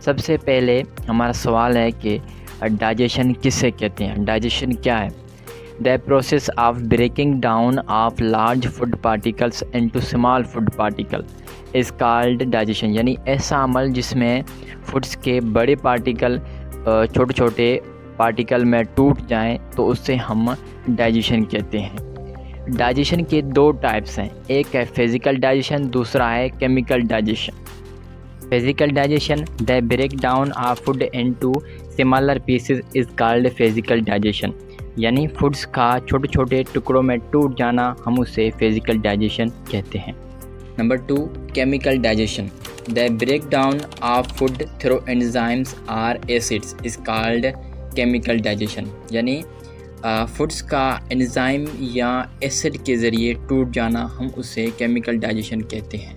सबसे पहले हमारा सवाल है कि डाइजेशन किसे कहते हैं। डाइजेशन क्या है? The process of breaking down of large food particles into small food particle is called digestion. यानी ऐसा अमल जिसमें फूड्स के बड़े पार्टिकल छोटे छोटे पार्टिकल में टूट जाएं तो उससे हम डाइजेशन कहते हैं। डाइजेशन के दो टाइप्स हैं, एक है फिजिकल डाइजेशन, दूसरा है chemical digestion. Physical digestion, the break down of food into smaller pieces is called physical digestion. यानी फूड्स का छोटे छोटे टुकड़ों में टूट जाना, हम उसे फिजिकल डाइजेशन कहते हैं। Number 2, chemical digestion, the break down of food through enzymes और acids is called chemical digestion. यानी फूड्स का एंजाइम या एसिड के ज़रिए टूट जाना, हम उसे केमिकल डाइजेशन कहते हैं।